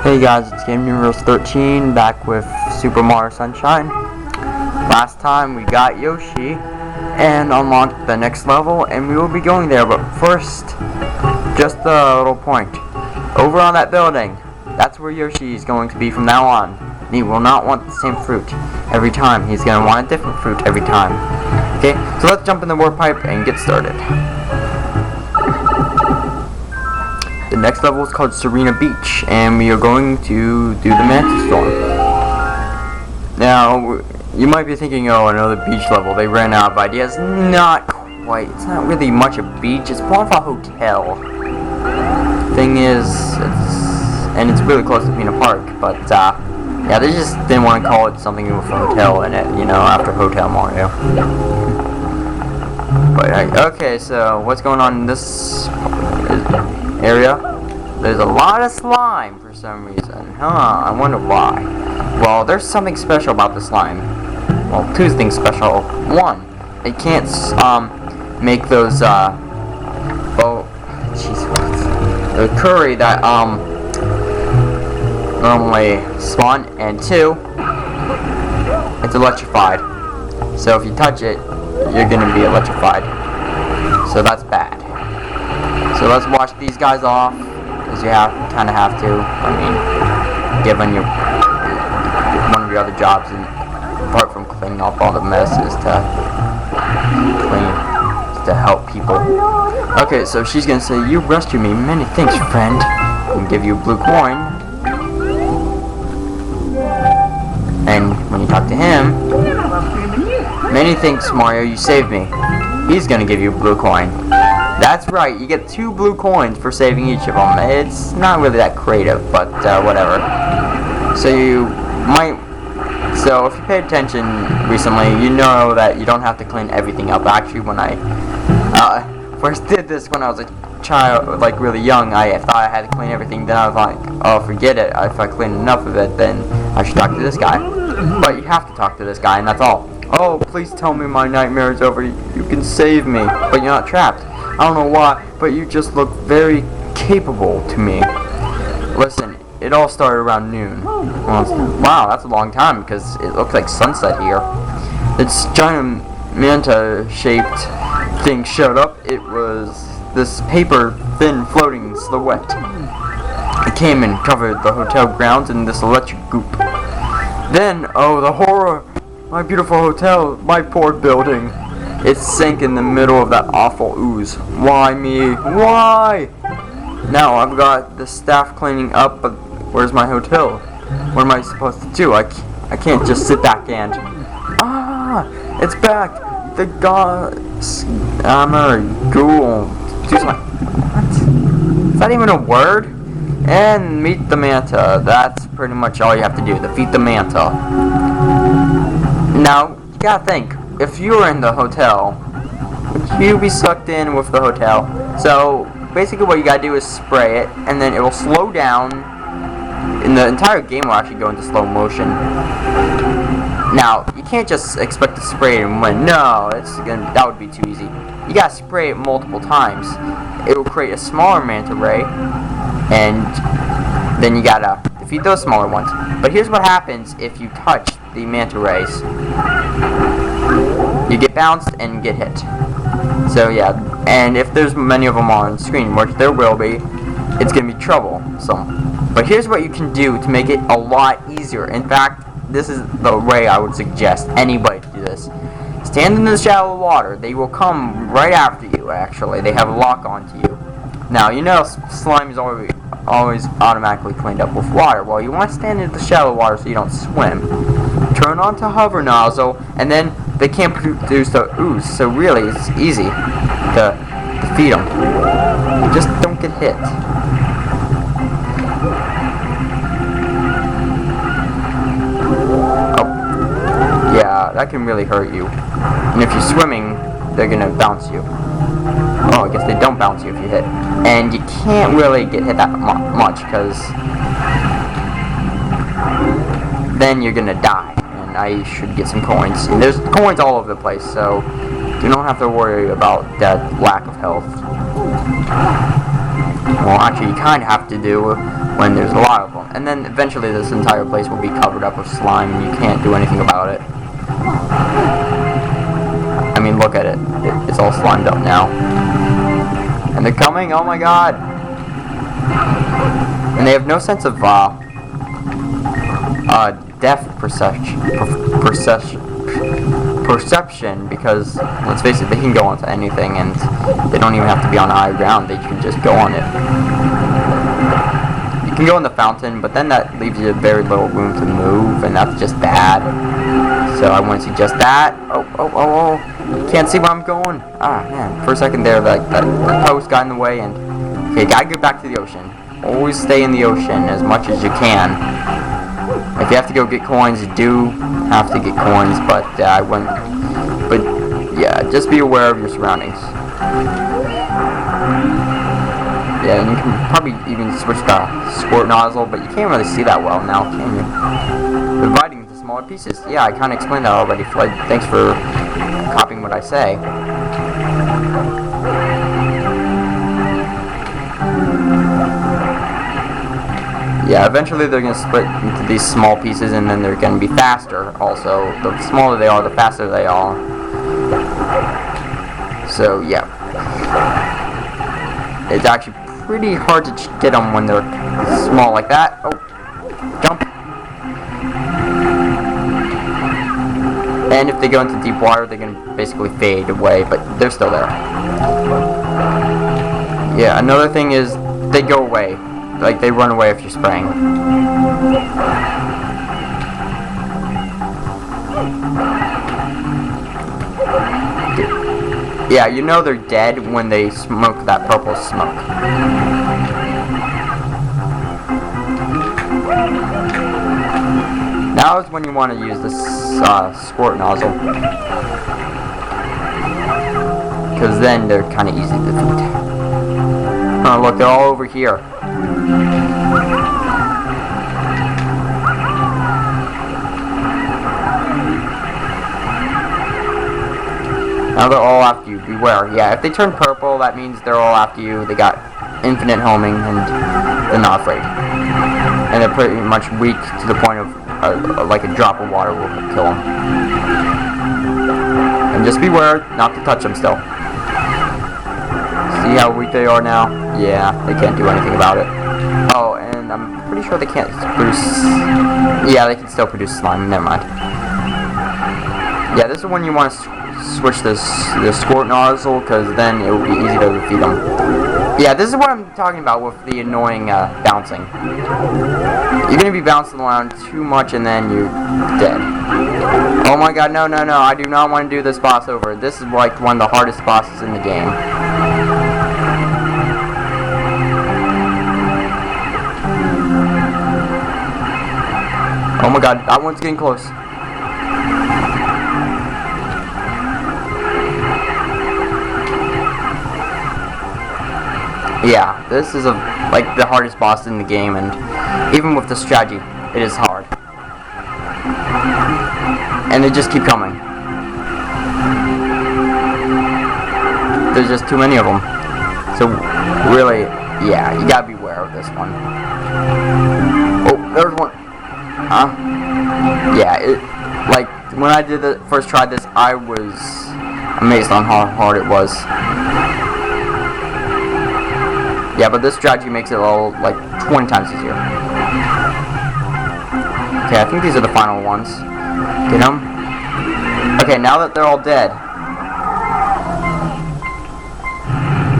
Hey guys, it's Game Numerals 13 back with Super Mario Sunshine. Last time we got Yoshi and unlocked the next level, and we will be going there, but first, just a little point. Over on that building, that's where Yoshi is going to be from now on. He will not want the same fruit every time. He's going to want a different fruit every time. Okay, so let's jump in the warp pipe and get started. The next level is called Sirena Beach, and we are going to do the Mantis Storm. Now, you might be thinking, oh, another beach level, they ran out of ideas. Not quite. It's not really much a beach, it's more of a hotel. Thing is, it's really close to being a park, but, yeah, they just didn't want to call it something with a hotel in it, you know, after Hotel Mario. But, okay, so, what's going on in this area? There's a lot of slime for some reason. I wonder why. Well, there's something special about the slime. Well, two things special. One, it can't make those the curry that normally spawn, and two, it's electrified. So if you touch it, you're gonna be electrified. So that's bad. So let's wash these guys off, because you kind of have to. I mean, given one of your other jobs, and apart from cleaning up all the messes, to help people. Okay, so she's gonna say, "You rescued me. Many thanks, friend." And give you a blue coin. And when you talk to him, "Many thanks, Mario. You saved me." He's gonna give you a blue coin. That's right, you get 2 blue coins for saving each of them. It's not really that creative, but whatever. So if you paid attention recently, you know that you don't have to clean everything up. Actually, when I first did this when I was a child, like really young, I thought I had to clean everything. Then I was like, oh, forget it. If I clean enough of it, then I should talk to this guy. But you have to talk to this guy, and that's all. "Oh, please tell me my nightmare is over. You can save me, but you're not trapped. I don't know why, but you just look very capable to me." Listen, it all started around noon. Wow, that's a long time, because it looks like sunset here. This giant manta-shaped thing showed up. It was this paper thin floating silhouette. It came and covered the hotel grounds in this electric goop. Then, oh, the horror! My beautiful hotel, my poor building. It sank in the middle of that awful ooze. Why me? Why? Now I've got the staff cleaning up, but where's my hotel? What am I supposed to do? I can't just sit back and... it's back! The ghoul. Do something. What? Is that even a word? And meet the manta. That's pretty much all you have to do. Defeat the manta. Now, you gotta think. If you were in the hotel, would you be sucked in with the hotel? So, basically what you gotta do is spray it, and then it will slow down, and the entire game will actually go into slow motion. Now, you can't just expect to spray it and win. No, that would be too easy. You gotta spray it multiple times. It will create a smaller manta ray, and then you gotta defeat those smaller ones. But here's what happens if you touch the manta rays. You get bounced and get hit. So yeah, and if there's many of them on screen, which there will be, it's gonna be trouble. But here's what you can do to make it a lot easier. In fact, this is the way I would suggest anybody to do this. Stand in the shallow water. They will come right after you, actually. They have a lock onto you. Now, you know slime is always automatically cleaned up with water. Well, you want to stand in the shallow water so you don't swim. Turn on to hover nozzle, and then they can't produce the ooze, so really it's easy to defeat them. Just don't get hit. Oh, yeah, that can really hurt you. And if you're swimming, they're gonna bounce you. Oh, I guess they don't bounce you if you hit. And you can't really get hit that much, because then you're gonna die. And I should get some coins. And there's coins all over the place, so you don't have to worry about that lack of health. Well, actually, you kind of have to do when there's a lot of them. And then eventually this entire place will be covered up with slime and you can't do anything about it. I mean, look at it. It's all slimed up now. And they're coming, oh my god! And they have no sense of, depth perception, because, let's face it, they can go onto anything, and they don't even have to be on high ground, they can just go on it. You can go in the fountain, but then that leaves you very little room to move, and that's just bad. So I wouldn't suggest that. Oh. Can't see where I'm going. Ah, man. For a second there, like, that post got in the way, and... Okay, gotta get back to the ocean. Always stay in the ocean as much as you can. If you have to go get coins, you do have to get coins, but I wouldn't... But, yeah, just be aware of your surroundings. Yeah, and you can probably even switch the squirt nozzle, but you can't really see that well now, can you? Dividing into smaller pieces. Yeah, I kind of explained that already, Floyd. Thanks for copying what I say. Yeah, eventually they're going to split into these small pieces, and then they're going to be faster also. The smaller they are, the faster they are. So, yeah. It's actually pretty hard to get them when they're small like that. Oh, jump. And if they go into deep water, they're going to basically fade away, but they're still there. Yeah, another thing is they go away. Like, they run away if you're spraying. Yeah, you know they're dead when they smoke that purple smoke. Now is when you want to use this squirt nozzle. Because then they're kind of easy to defeat. Oh, look, they're all over here. Now they're all after you. Beware. Yeah, if they turn purple, that means they're all after you. They got infinite homing, and they're not afraid. And they're pretty much weak to the point of, like a drop of water will kill them. And just beware not to touch them still. See how weak they are now? Yeah, they can't do anything about it. Oh, and I'm pretty sure they can't produce... Yeah, they can still produce slime. Never mind. Yeah, this is when you want to switch the squirt nozzle, because then it will be easy to defeat them. Yeah, this is what I'm talking about with the annoying bouncing. You're going to be bouncing around too much, and then you're dead. Oh my god, no, I do not want to do this boss over. This is like one of the hardest bosses in the game. Oh my god, that one's getting close. Yeah, this is like the hardest boss in the game, and even with the strategy, it is hard. And they just keep coming. There's just too many of them. So, really, yeah, you gotta beware of this one. Oh, there's one. Huh? Yeah, like, when I first tried this, I was amazed on how hard it was. Yeah, but this strategy makes it all, like, 20 times easier. Okay, I think these are the final ones. Get them? Okay, now that they're all dead,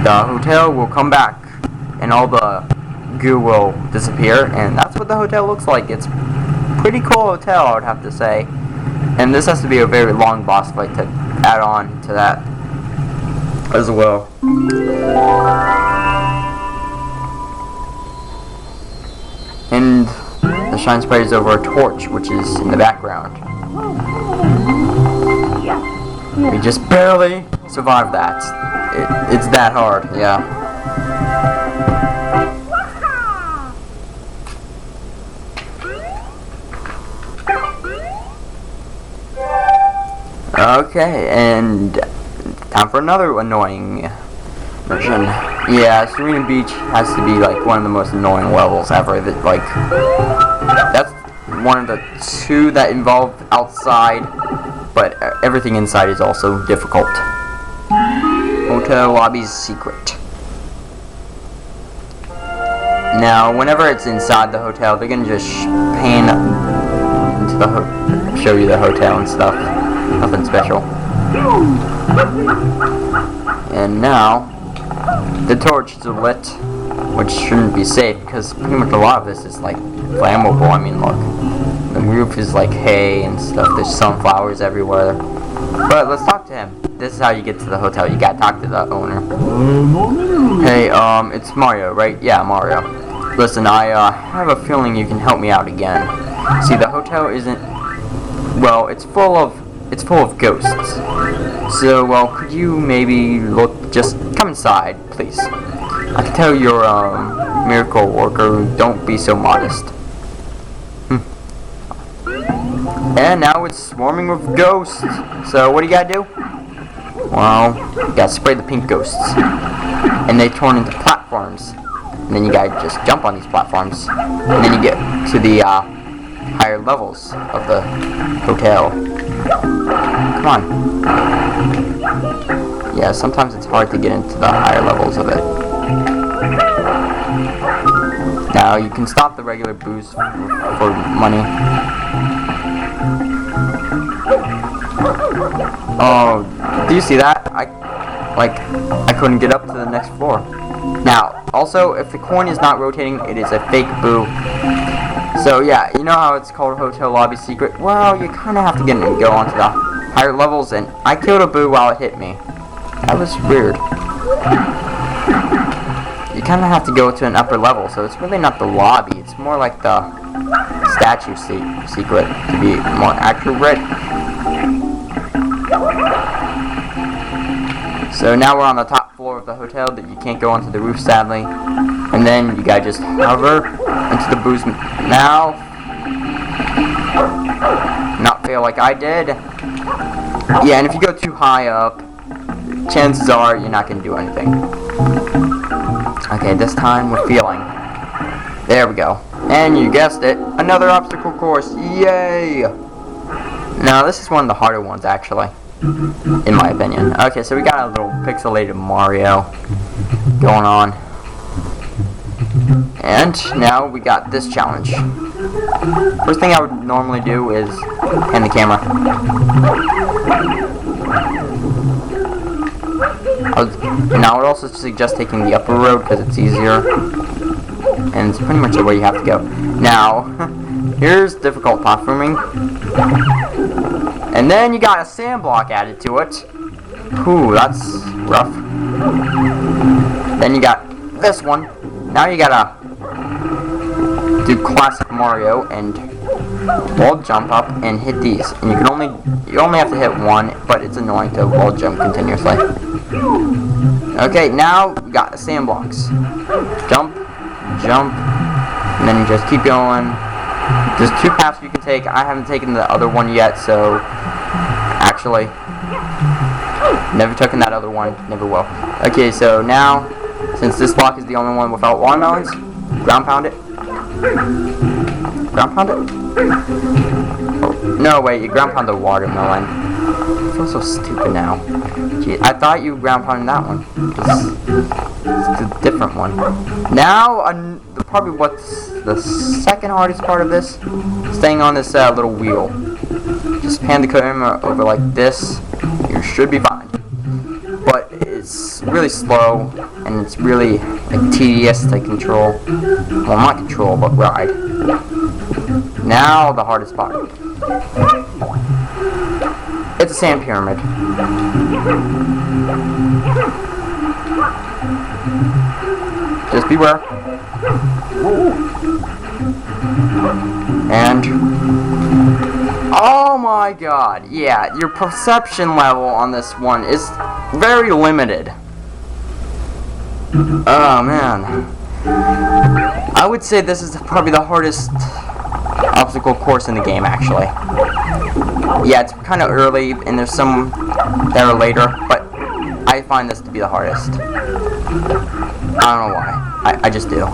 the hotel will come back, and all the goo will disappear, and that's what the hotel looks like. It's a pretty cool hotel, I would have to say. And this has to be a very long boss fight to add on to that as well. And the shine sprays over a torch, which is in the background. We just barely survived that. It's that hard, yeah. Okay, and time for another annoying version. Yeah, Serena Beach has to be like one of the most annoying levels ever. That like that's one of the two that involve outside, but everything inside is also difficult. Hotel lobby's secret. Now, whenever it's inside the hotel, they're gonna just pan into the show you the hotel and stuff. Nothing special. And now, the torches are lit, which shouldn't be safe because pretty much a lot of this is like flammable. I mean, look, the roof is like hay and stuff. There's sunflowers everywhere. But let's talk to him. This is how you get to the hotel. You gotta talk to the owner. Hey, it's Mario, right? Yeah, Mario. Listen, I have a feeling you can help me out again. See, the hotel isn't, well, it's full of ghosts. So, well, could you maybe just come inside, please? I can tell you're a miracle worker. Don't be so modest. And now it's swarming with ghosts. So, what do you gotta do? Well, you gotta spray the pink ghosts. And they turn into platforms. And then you gotta just jump on these platforms. And then you get to the higher levels of the hotel. Come on. Yeah, sometimes it's hard to get into the higher levels of it. Now, you can stop the regular booze for money. Oh, do you see that? I couldn't get up to the next floor. Now, also, if the coin is not rotating, it is a fake boo. So yeah, you know how it's called Hotel Lobby Secret? Well, you kind of have to go onto the higher levels, and I killed a boo while it hit me. That was weird. You kind of have to go to an upper level, so it's really not the lobby. It's more like the statue secret, to be more accurate. So now we're on the top floor of the hotel that you can't go onto the roof, sadly. And then you gotta just hover into the booze now. Not fail like I did. Yeah, and if you go too high up, chances are you're not gonna do anything. Okay, this time we're feeling. There we go. And you guessed it, another obstacle course. Yay! Now this is one of the harder ones, actually, in my opinion. Okay, so we got a little pixelated Mario going on. And now we got this challenge. First thing I would normally do is pan the camera. I would also suggest taking the upper road because it's easier. And it's pretty much the way you have to go. Now, here's difficult platforming. And then you got a sand block added to it. Ooh, that's rough. Then you got this one. Now you gotta do classic Mario and wall jump up and hit these. And you only have to hit one, but it's annoying to wall jump continuously. Okay, now you got the sand blocks. Jump, jump, and then you just keep going. There's two paths you can take. I haven't taken the other one yet, so actually, never taken that other one, never will. Okay, so now, since this block is the only one without watermelons, ground pound it. Ground pound it? Oh, no, wait, you ground pound the watermelon. I feel so stupid now. Gee, I thought you ground pounded that one. It's a different one. Now, probably what's the second hardest part of this? Staying on this little wheel. Just pan the camera over like this. You should be fine. But it's really slow, and it's really tedious to control. Well, not control, but ride. Now, the hardest part. It's a sand pyramid. Just beware. And oh my god, yeah, your perception level on this one is very limited. Oh man. I would say this is probably the hardest obstacle course in the game, actually. Yeah, it's kind of early, and there's some that are later, but I find this to be the hardest. I don't know why. I just do.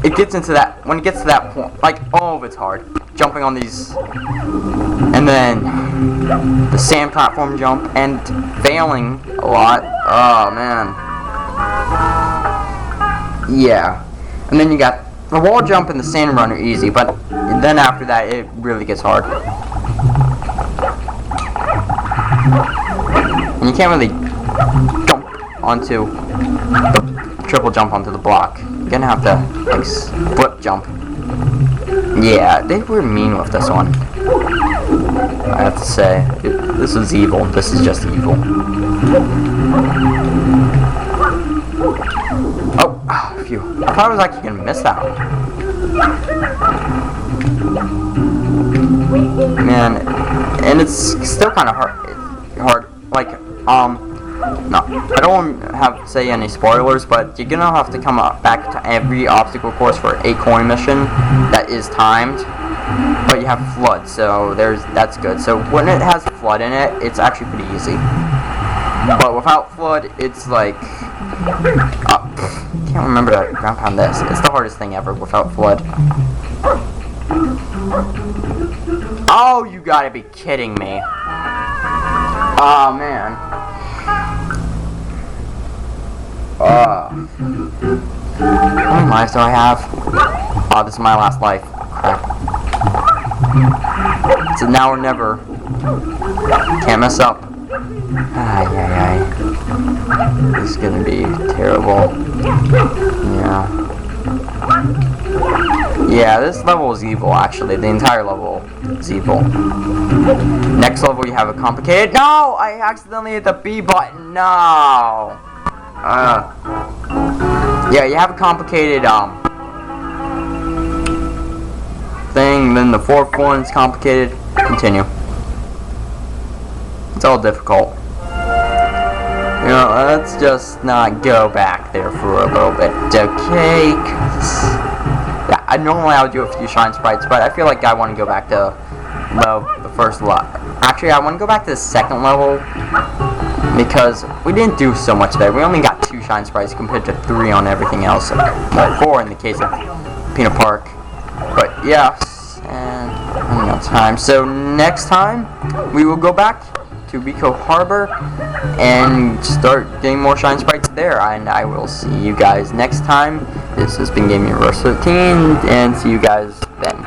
It gets into that, when it gets to that point, like, oh, it's hard. Jumping on these, and then the sand platform jump, and failing a lot. Oh, man. Yeah. And then you got the wall jump and the sand run are easy, but then after that, it really gets hard. And you can't really jump onto the triple jump onto the block. You're gonna have to like flip jump. Yeah, they were mean with this one. I have to say, this is evil. This is just evil. Oh, phew! I thought I was actually gonna miss that one. Man, and it's still kind of hard. Like, no, I don't have to say any spoilers, but you're gonna have to come back to every obstacle course for a coin mission that is timed. But you have flood, so that's good. So when it has flood in it, it's actually pretty easy. But without flood, it's like, can't remember that ground pound this. It's the hardest thing ever without flood. Oh, you gotta be kidding me. Oh, man. How many lives do I have? Oh, this is my last life. Crap. So now or never. Can't mess up. This is gonna be terrible. Yeah. Yeah, this level is evil, actually. The entire level is evil. Next level, you have a complicated... No! I accidentally hit the B button. No! Yeah, you have a complicated, thing. Then the fourth one is complicated. Continue. It's all difficult. You know, let's just not go back there for a little bit, okay? Yeah, normally I would do a few shine sprites, but I feel like I want to go back to the first level. Actually, I want to go back to the second level because we didn't do so much there. We only got 2 shine sprites compared to 3 on everything else. Well, 4 in the case of Peanut Park. But yeah, and running out of time. So next time we will go back to Rico Harbor and start getting more shine sprites there, and I will see you guys next time. This has been Gaming Universe 13, and see you guys then.